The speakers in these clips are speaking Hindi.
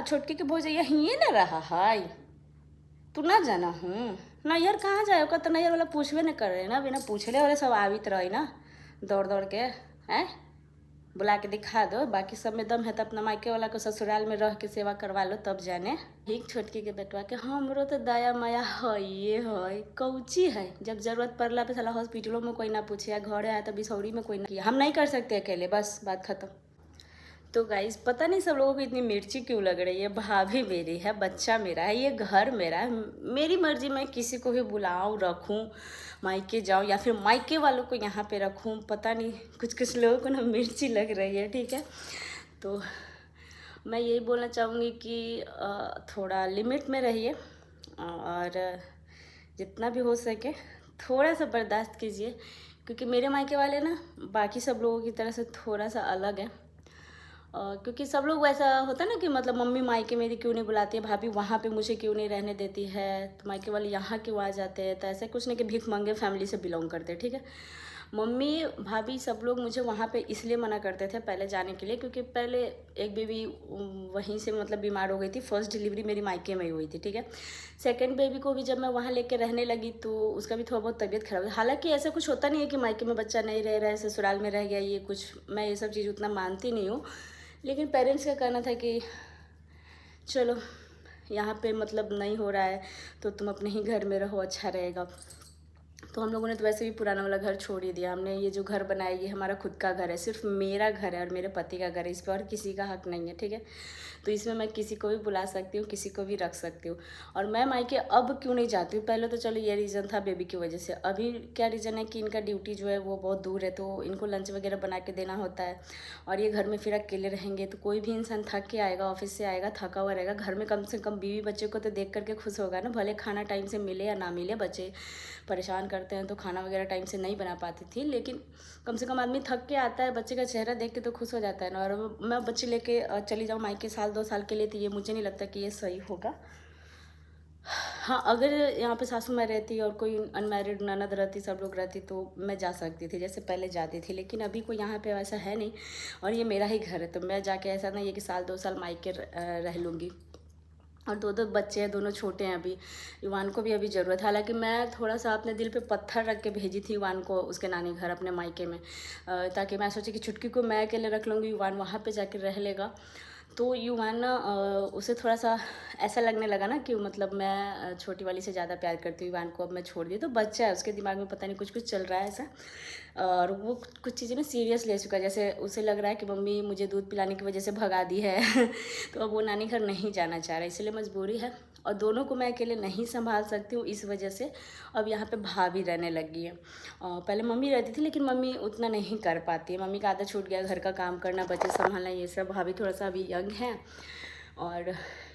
छोटकी के भौजैया हिये न रहा है। तू ना जाना हूँ नैहर कहाँ जाए ओका तो नैहर वाला पूछबे न करे ना, बिना पूछले वाले सब आवित रही ना दौड़ दौड़ के। हैं बुला के दिखा दो, बाकी सब में दम है तो अपना मायके वाला को ससुराल में रह के सेवा करवा लो तब जाने। ठीक छोटकी के बेटवा के हमरो तो दया माया है, ये है कौची है। जब जरूरत पड़ला पे साला हॉस्पिटलों में कोई ना पूछे, घरे आया तो बिसौरी में कोई ना किया। हम नहीं कर सकते अकेले, बस बात खत्म। तो गाइस पता नहीं सब लोगों को इतनी मिर्ची क्यों लग रही है। भाभी मेरी है, बच्चा मेरा है, ये घर मेरा है, मेरी मर्जी मैं किसी को भी बुलाऊं रखूं, मायके जाऊं या फिर मायके वालों को यहाँ पे रखूं। पता नहीं कुछ कुछ लोगों को ना मिर्ची लग रही है। ठीक है, तो मैं यही बोलना चाहूँगी कि थोड़ा लिमिट में रहिए और जितना भी हो सके थोड़ा सा बर्दाश्त कीजिए, क्योंकि मेरे मायके वाले ना बाकी सब लोगों की तरह से थोड़ा सा अलग है। क्योंकि सब लोग वैसा होता है ना कि मतलब मम्मी मायके मेरी क्यों नहीं बुलाती है, भाभी वहाँ पे मुझे क्यों नहीं रहने देती है, तो मायके वाले यहाँ क्यों आ जाते हैं। तो ऐसा कुछ नहीं कि भीख मंगे फैमिली से बिलोंग करते हैं। ठीक है, मम्मी भाभी सब लोग मुझे वहाँ पे इसलिए मना करते थे पहले जाने के लिए, क्योंकि पहले एक बेबी वहीं से मतलब बीमार हो गई थी। फर्स्ट डिलीवरी मेरी मायके में ही हुई थी। ठीक है, सेकंड बेबी को भी जब मैं वहाँ लेके रहने लगी तो उसका भी थोड़ा बहुत तबीयत खराब है। हालांकि ऐसा कुछ होता नहीं है कि मायके में बच्चा नहीं रह रहा है ससुराल में रह गया, ये कुछ मैं ये सब चीज़ उतना मानती नहीं हूँ। लेकिन पेरेंट्स का कहना था कि चलो यहाँ पे मतलब नहीं हो रहा है तो तुम अपने ही घर में रहो, अच्छा रहेगा। तो हम लोगों ने तो वैसे भी पुराना वाला घर छोड़ ही दिया। हमने ये जो घर बनाया ये हमारा खुद का घर है, सिर्फ मेरा घर है और मेरे पति का घर है, इस पर और किसी का हक नहीं है। ठीक है, तो इसमें मैं किसी को भी बुला सकती हूँ, किसी को भी रख सकती हूँ। और मैं मायके अब क्यों नहीं जाती हूँ, पहले तो चलो ये रीज़न था बेबी की वजह से। अभी क्या रीज़न है कि इनका ड्यूटी जो है वो बहुत दूर है, तो इनको लंच वगैरह बना के देना होता है। और ये घर में फिर अकेले रहेंगे तो कोई भी इंसान थक के आएगा, ऑफिस से आएगा थका हुआ रहेगा, घर में कम से कम बीवी बच्चे को तो देख करके खुश होगा ना। भले खाना टाइम से मिले या ना मिले, बच्चे परेशान करते हैं तो खाना वगैरह टाइम से नहीं बना पाती थी, लेकिन कम से कम आदमी थक के आता है, बच्चे का चेहरा देख के तो खुश हो जाता है ना। और मैं बच्चे लेके चली जाऊँ मायके साल 2 साल के लिए, तो ये मुझे नहीं लगता कि ये सही होगा। हाँ, अगर यहाँ पे सासू माँ रहती और कोई अनमैरिड ननद रहती, सब लोग रहती, तो मैं जा सकती थी जैसे पहले जाती थी। लेकिन अभी कोई यहाँ पे वैसा है नहीं और ये मेरा ही घर है, तो मैं जाके ऐसा नहीं है कि साल 2 साल मायके रह लूँगी। और 2 बच्चे हैं, दोनों छोटे हैं अभी। युवान को भी अभी ज़रूरत है। हालांकि मैं थोड़ा सा अपने दिल पे पत्थर रख के भेजी थी युवान को उसके नानी घर अपने मायके में, ताकि मैं सोची कि छुटकी को मैं अकेले रख लूँगी, युवान वहाँ पे जाके रह लेगा। तो युवान ना उसे थोड़ा सा ऐसा लगने लगा ना कि मतलब मैं छोटी वाली से ज़्यादा प्यार करती हूँ, युवान को अब मैं छोड़ दी। तो बच्चा है, उसके दिमाग में पता नहीं कुछ कुछ चल रहा है ऐसा, और वो कुछ चीज़ें ना सीरियस ले चुका है। जैसे उसे लग रहा है कि मम्मी मुझे दूध पिलाने की वजह से भगा दी है तो अब वो नानी घर नहीं जाना चाह रहा है, इसलिए मजबूरी है। और दोनों को मैं अकेले नहीं संभाल सकती हूँ, इस वजह से अब यहाँ पे भाभी रहने लगी है। पहले मम्मी रहती थी लेकिन मम्मी उतना नहीं कर पाती है, मम्मी का आदत छूट गया घर का काम करना, बच्चे संभालना, ये सब। भाभी थोड़ा सा अभी यंग है। और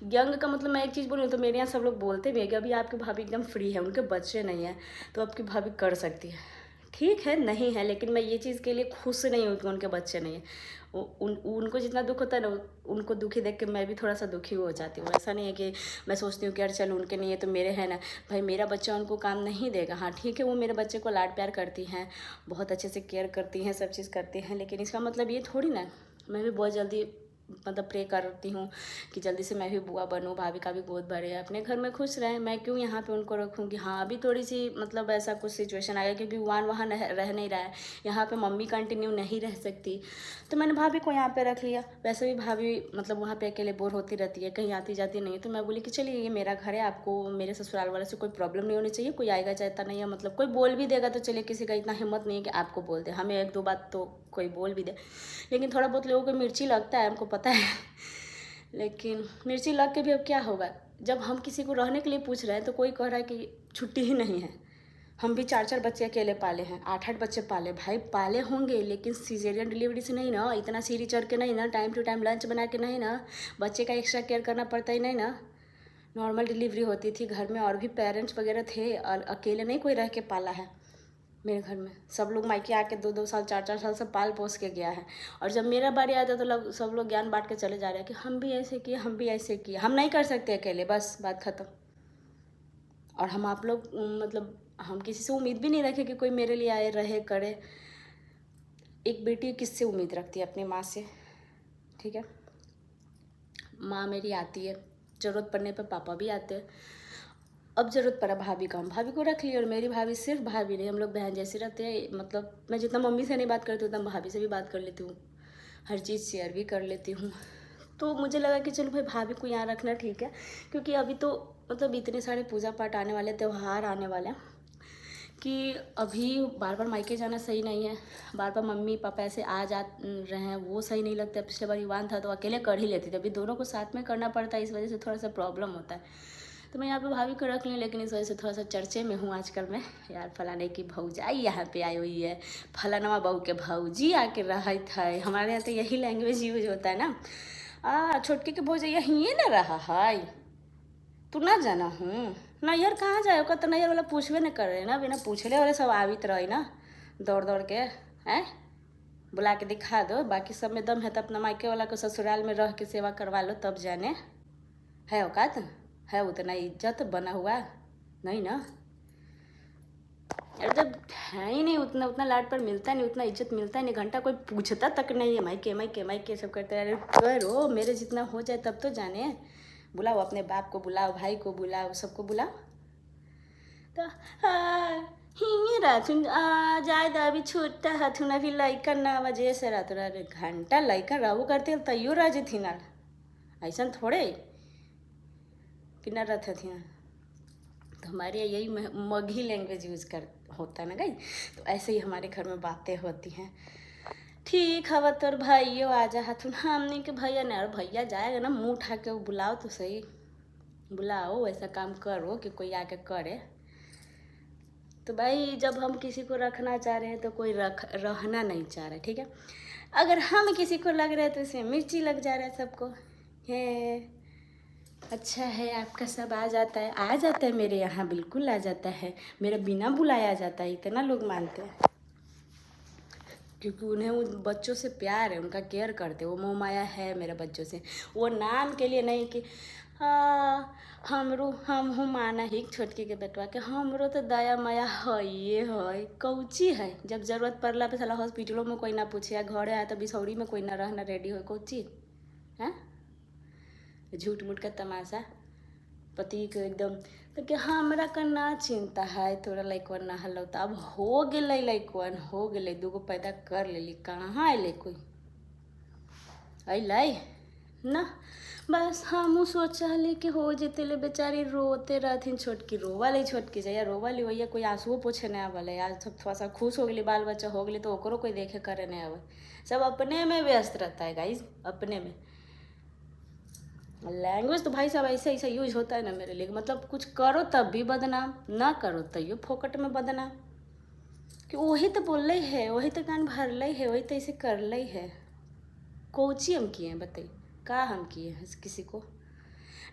यंग का मतलब मैं एक चीज़ बोलूँ तो मेरे यहाँ सब लोग बोलते भी हैं कि अभी आपकी भाभी एकदम फ्री है, उनके बच्चे नहीं हैं, तो आपकी भाभी कर सकती है। ठीक है, नहीं है, लेकिन मैं ये चीज़ के लिए खुश नहीं हूँ कि उनके बच्चे नहीं हैं। उनको जितना दुख होता है ना, उनको दुखी देख के मैं भी थोड़ा सा दुखी हो जाती हूँ। ऐसा नहीं है कि मैं सोचती हूँ कि यार चलो उनके नहीं है तो मेरे हैं ना। भाई मेरा बच्चा उनको काम नहीं देगा। हाँ ठीक है, वो मेरे बच्चे को लाड प्यार करती हैं, बहुत अच्छे से केयर करती हैं, सब चीज़ करती हैं, लेकिन इसका मतलब ये थोड़ी ना मैं भी बहुत जल्दी मतलब प्रे करती हूँ कि जल्दी से मैं भी बुआ बनूँ, भाभी का भी गोद भरे, अपने घर में खुश रहें। मैं क्यों यहाँ पे उनको रखूँगी। हाँ अभी थोड़ी सी मतलब ऐसा कुछ सिचुएशन आ गया क्योंकि वान वहाँ रह नहीं रहा है, यहाँ पे मम्मी कंटिन्यू नहीं रह सकती, तो मैंने भाभी को यहाँ पे रख लिया। वैसे भी भाभी मतलब वहाँ पे अकेले बोर होती रहती है, कहीं आती जाती नहीं है, तो मैं बोली कि चलिए ये मेरा घर है, आपको मेरे ससुराल वाले से कोई प्रॉब्लम नहीं होनी चाहिए। कोई आएगा जाता नहीं है, मतलब कोई बोल भी देगा तो चलिए, किसी का इतना हिम्मत नहीं है कि आपको बोल दे, हमें 1-2 बात तो कोई बोल भी दे, लेकिन थोड़ा बहुत लोगों को मिर्ची लगता है, हमको पता है लेकिन मिर्ची लग के भी अब क्या होगा। जब हम किसी को रहने के लिए पूछ रहे हैं तो कोई कह रहा है कि छुट्टी ही नहीं है। हम भी 4-4 बच्चे अकेले पाले हैं, 8-8 बच्चे पाले, भाई पाले होंगे लेकिन सीजेरियन डिलीवरी से नहीं ना, इतना सीढ़ी चढ़ के नहीं ना, टाइम टू टाइम लंच बना के नहीं ना, बच्चे का एक्स्ट्रा केयर करना पड़ता ही नहीं ना। नॉर्मल डिलीवरी होती थी, घर में और भी पेरेंट्स वगैरह थे, और अकेले नहीं कोई रह के पाला है। मेरे घर में सब लोग मायके आके 2-2 साल 4-4 साल से पाल पोस के गया है, और जब मेरा बारी आता तो सब लोग ज्ञान बांट के चले जा रहे हैं कि हम भी ऐसे किए, हम भी ऐसे किए। हम नहीं कर सकते अकेले, बस बात ख़त्म। और हम आप लोग मतलब हम किसी से उम्मीद भी नहीं रखे कि कोई मेरे लिए आए रहे करे। एक बेटी किससे उम्मीद रखती है, अपनी माँ से। ठीक है, माँ मेरी आती है, ज़रूरत पड़ने पर पापा भी आते हैं। अब ज़रूरत पड़ा भाभी का, हम भाभी को रख लिया। और मेरी भाभी सिर्फ भाभी नहीं, हम लोग बहन जैसे रहते हैं। मतलब मैं जितना मम्मी से नहीं बात करती उतना भाभी से भी बात कर लेती हूँ, हर चीज़ शेयर भी कर लेती हूँ। तो मुझे लगा कि चलो भाई भाभी को यहाँ रखना ठीक है, क्योंकि अभी तो मतलब इतने सारे पूजा पाठ आने वाले, त्यौहार आने वाले हैं कि अभी बार बार मायके जाना सही नहीं है। बार बार मम्मी पापा ऐसे आ जा रहे हैं, वो सही नहीं लगता। पिछले बार युवान था तो अकेले कर ही लेती थी, अभी दोनों को साथ में करना पड़ता है, इस वजह से थोड़ा सा प्रॉब्लम होता है। तो मैं यहाँ पे भाभी को रख ली, लेकिन इस वजह से थोड़ा सा चर्चे में हूँ आजकल मैं। यार फलाने की भौजाई यहाँ पे आई हुई है, फलाना बहू के भौजी आके रहत है। हमारे यहाँ तो यही लैंग्वेज यूज होता है ना। छोटकी के भौजैया ही ना रहा है, तू ना जाना हूँ। नैहर कहाँ जाए ओका, तो नैहर वाला पूछबे न करे ना, बिना पूछले वाले सब आवित रही ना दौड़ दौड़ के। हैं बुला के दिखा दो, बाकी सब में दम है तो अपना मायके वाला को ससुराल में रह के सेवा करवा लो, तब जाने है औकात है। उतना इज्जत बना हुआ नहीं ना। अरे जब है ही नहीं उतना, उतना लाड पर मिलता नहीं, उतना इज्जत मिलता नहीं, घंटा कोई पूछता तक नहीं है। मायके मायके मायके सब करते हैं। अरे करो, मेरे जितना हो जाए तब तो जाने। बुलाओ अपने बाप को, बुलाओ भाई को, बुलाओ सबको बुलाओ। तो हिंगे रहथुन जाए दा, अभी छोटा हथुन, अभी लैकन ना वजह से रहथुन। अरे घंटा लैकन रहू करते तैयो रह जथिन। ऐसा थोड़े कि न रहते थे। तो हमारे यही मगही लैंग्वेज यूज़ कर होता है ना गाइस। तो ऐसे ही हमारे घर में बातें होती हैं। ठीक है तोर भाइयों आ जा हथुन, हमने के भैया ने। और भैया जाएगा ना, मुँह उठा के बुलाओ तो सही, बुलाओ, ऐसा काम करो कि कोई आके करे। तो भाई जब हम किसी को रखना चाह रहे हैं तो कोई रहना नहीं चाह रहा, ठीक है। अगर हम किसी को लग रहे हैं तो इसमें मिर्ची लग जा रहा है सबको। है अच्छा है, आपका सब आ जाता है, आ जाता है मेरे यहाँ, बिल्कुल आ जाता है। मेरा बिना बुलाया आ जाता है, इतना लोग मानते हैं। क्योंकि उन्हें उन बच्चों से प्यार है, उनका केयर करते हैं, वो मोह माया है मेरे बच्चों से। वो नाम के लिए नहीं कि हमरो हम हूँ माना ही छोटकी के बेटवा के, हमरो तो दया माया है, ये है कौची है। जब जरूरत पड़ला पे साला हॉस्पिटलों में कोई ना पूछे, या घरे आया तो बिसौरी में कोई ना रहना रेडी हो, कौची है। झूठ मूठ का तमाशा पति को एकदम। तो कि हमरा का ना चिंता है, तोरा लैकवन ना हल। अब हो गए लैकवन, हो गए, दूगो पैदा कर लेली, कहाँ अले कोई अलै ना। बस हमू सोचली कि हो जेते ले, बेचारी रोते रहथिन। छोटकी रोवा ली, छोटकी जैया रोवा ली वैया कोई आंसुओं पोछे नहीं आवल। आज सब थोड़ा सा खुश हो गई, बाल बच्चा हो गई तो ओकरो कोई देखे करे नहीं आवे। सब अपने में व्यस्त रहता है गाइज, अपने में। लैंग्वेज तो भाई साहब ऐसे ऐसा यूज होता है ना मेरे लिए, मतलब कुछ करो तब भी बदनाम, ना करो तैयो फोकट में बदनाम। कि वही तो बोल रही है, वही तो कान भर ली है, वही तो ऐसे कर ली है। कोची हम किए हैं बताइए, का हम किए हैं किसी को?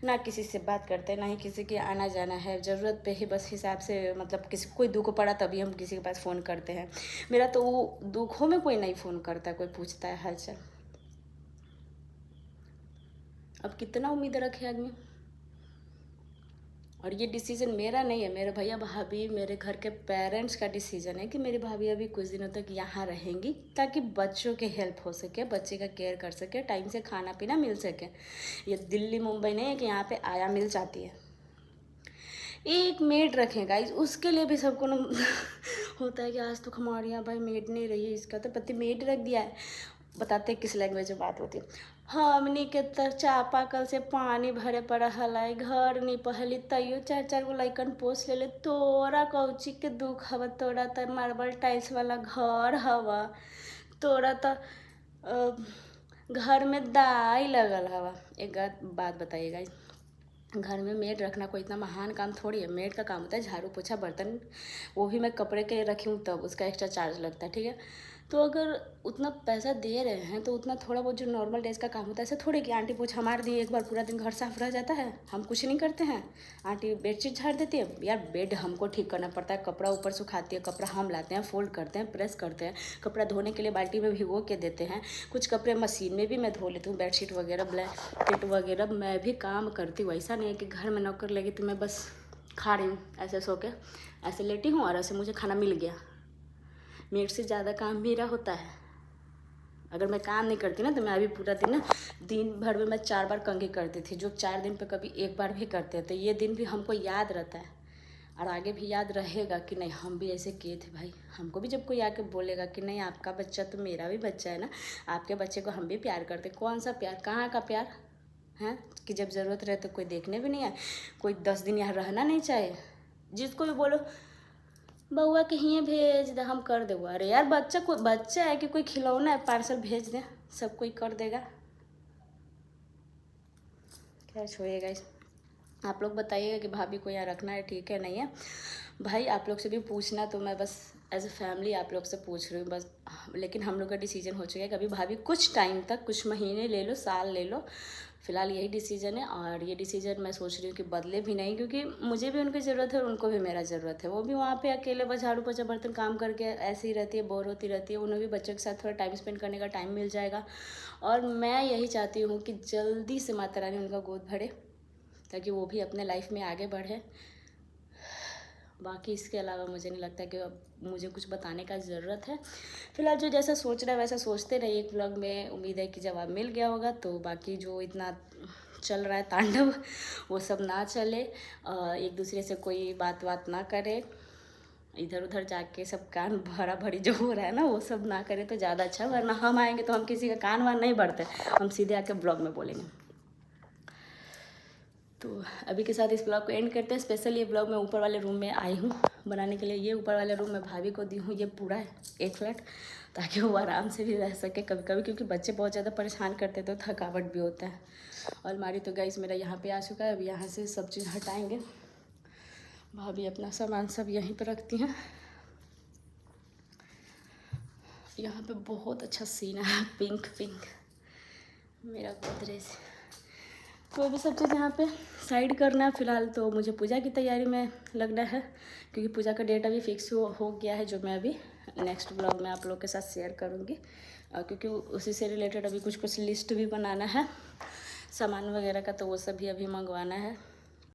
ना किसी से बात करते, ना ही किसी के आना जाना है। ज़रूरत पे ही बस हिसाब से, मतलब किसी कोई दुख पड़ा तभी हम किसी के पास फ़ोन करते हैं। मेरा तो वो दुखों में कोई नहीं फ़ोन करता, कोई पूछता है हालचाल। अब कितना उम्मीद रखे आदमी। और ये डिसीजन मेरा नहीं है, मेरे भैया भाभी, मेरे घर के पेरेंट्स का डिसीजन है कि मेरी भाभी अभी कुछ दिनों तक यहाँ रहेंगी, ताकि बच्चों की हेल्प हो सके, बच्चे का केयर कर सके, टाइम से खाना पीना मिल सके। ये दिल्ली मुंबई नहीं है कि यहाँ पे आया मिल जाती है। एक मेड रखें गाइस, उसके लिए भी सबको ना होता है कि आज तो हमारे यहाँ भाई मेड नहीं रही है, इसका तो पति मेड रख दिया है। बताते किस लैंग्वेज में बात होती है। हमनी के तो चापाकल से पानी भरे पड़ा हलाई, घर नहीं पहली तैयो 4-4 गो लैकन पोस ले। तोरा कौची के दुख हवा, तोरा तो मार्बल टाइल्स वाला घर हवा, तोरा तो घर में दाई लगल हवा। एक बात बताइएगा, घर में मेड रखना कोई इतना महान काम थोड़ी है। मेड का काम होता है झाड़ू पोछा बर्तन, वो भी मैं कपड़े के लिए रखी हूँ तब उसका एक्स्ट्रा चार्ज लगता है, ठीक है। तो अगर उतना पैसा दे रहे हैं तो उतना थोड़ा बहुत जो नॉर्मल डेज का काम होता है, ऐसे थोड़े कि आंटी पोछा मार दी एक बार पूरा दिन घर साफ रह जाता है, हम कुछ नहीं करते हैं। आंटी बेडशीट झाड़ देती है, यार बेड हमको ठीक करना पड़ता है, कपड़ा ऊपर सुखाती है, कपड़ा हम लाते हैं, फोल्ड करते हैं, प्रेस करते हैं, कपड़ा धोने के लिए बाल्टी में भिगो के देते हैं। कुछ कपड़े मशीन में भी मैं धो लेती हूँ, बेडशीट वगैरह, ब्लैंकेट वगैरह मैं भी काम करती हूँ। ऐसा नहीं है कि घर में नौकर लगी तो मैं बस खा रही हूँ ऐसे सो के, ऐसे लेटी हूँ और ऐसे मुझे खाना मिल गया। मेरे से ज़्यादा काम मेरा होता है, अगर मैं काम नहीं करती ना तो मैं अभी पूरा दिन ना, दिन भर में मैं 4 बार कंघी करती थी, जो 4 दिन पे कभी 1 बार भी करते हैं। तो ये दिन भी हमको याद रहता है और आगे भी याद रहेगा कि नहीं हम भी ऐसे किए थे भाई। हमको भी जब कोई आके बोलेगा कि नहीं आपका बच्चा तो मेरा भी बच्चा है ना, आपके बच्चे को हम भी प्यार करते, कौन सा प्यार, कहाँ का प्यार है कि जब ज़रूरत रहे तो कोई देखने भी नहीं आए, कोई 10 दिन यहाँ रहना नहीं चाहे। जिसको भी बोलो बउआ के हिये भेज दे हम कर देंगे, अरे यार बच्चा है कि कोई खिलौना है पार्सल भेज दें, सब कोई कर देगा। क्या छोड़िएगा इस, आप लोग बताइएगा कि भाभी को यहाँ रखना है ठीक है नहीं है। भाई आप लोग से भी पूछना तो मैं बस एज ए फैमिली आप लोग से पूछ रही हूँ बस। लेकिन हम लोग का डिसीजन हो चुका है, कभी भाभी कुछ टाइम तक, कुछ महीने ले लो, साल ले लो, फ़िलहाल यही डिसीजन है। और ये डिसीजन मैं सोच रही हूँ कि बदले भी नहीं, क्योंकि मुझे भी उनकी ज़रूरत है और उनको भी मेरा ज़रूरत है। वो भी वहाँ पे अकेले बस झाड़ू पोछा बर्तन काम करके ऐसे ही रहती है, बोर होती रहती है, उन्हें भी बच्चों के साथ थोड़ा टाइम स्पेंड करने का टाइम मिल जाएगा। और मैं यही चाहती हूँ कि जल्दी से माता रानी उनका गोद भरे ताकि वो भी अपने लाइफ में आगे बढ़े। बाकी इसके अलावा मुझे नहीं लगता कि अब मुझे कुछ बताने का ज़रूरत है। फ़िलहाल जो जैसा सोच रहा है वैसा सोचते रहिए। एक व्लॉग में उम्मीद है कि जवाब मिल गया होगा। तो बाकी जो इतना चल रहा है तांडव वो सब ना चले, एक दूसरे से कोई बात ना करे, इधर उधर जाके सब कान भरा भरी जो हो रहा है ना वो सब ना करे तो ज़्यादा अच्छा। वरना हम आएंगे तो हम किसी का कान वान नहीं भरते, हम सीधे आके ब्लॉग में बोलेंगे। तो अभी के साथ इस ब्लॉग को एंड करते हैं। स्पेशल ये ब्लॉग मैं ऊपर वाले रूम में आई हूँ बनाने के लिए। ये ऊपर वाले रूम में भाभी को दी हूँ ये पूरा एक फ्लैट, ताकि वो आराम से भी रह सके कभी कभी, क्योंकि बच्चे बहुत ज़्यादा परेशान करते तो थकावट भी होता है। और अलमारी तो गाइस मेरा यहाँ पे आ चुका है, अब यहाँ से सब चीज़ हटाएँगे। भाभी अपना सामान सब यहीं पर रखती हैं। यहाँ पे बहुत अच्छा सीन है, पिंक पिंक मेरा गोदरेज। तो अभी सब चीज़ यहाँ पे साइड करना है। फ़िलहाल तो मुझे पूजा की तैयारी में लगना है, क्योंकि पूजा का डेट अभी फिक्स हो गया है, जो मैं अभी नेक्स्ट ब्लॉग में आप लोग के साथ शेयर करूँगी। क्योंकि उसी से रिलेटेड अभी कुछ लिस्ट भी बनाना है सामान वगैरह का, तो वो सब भी अभी मंगवाना है।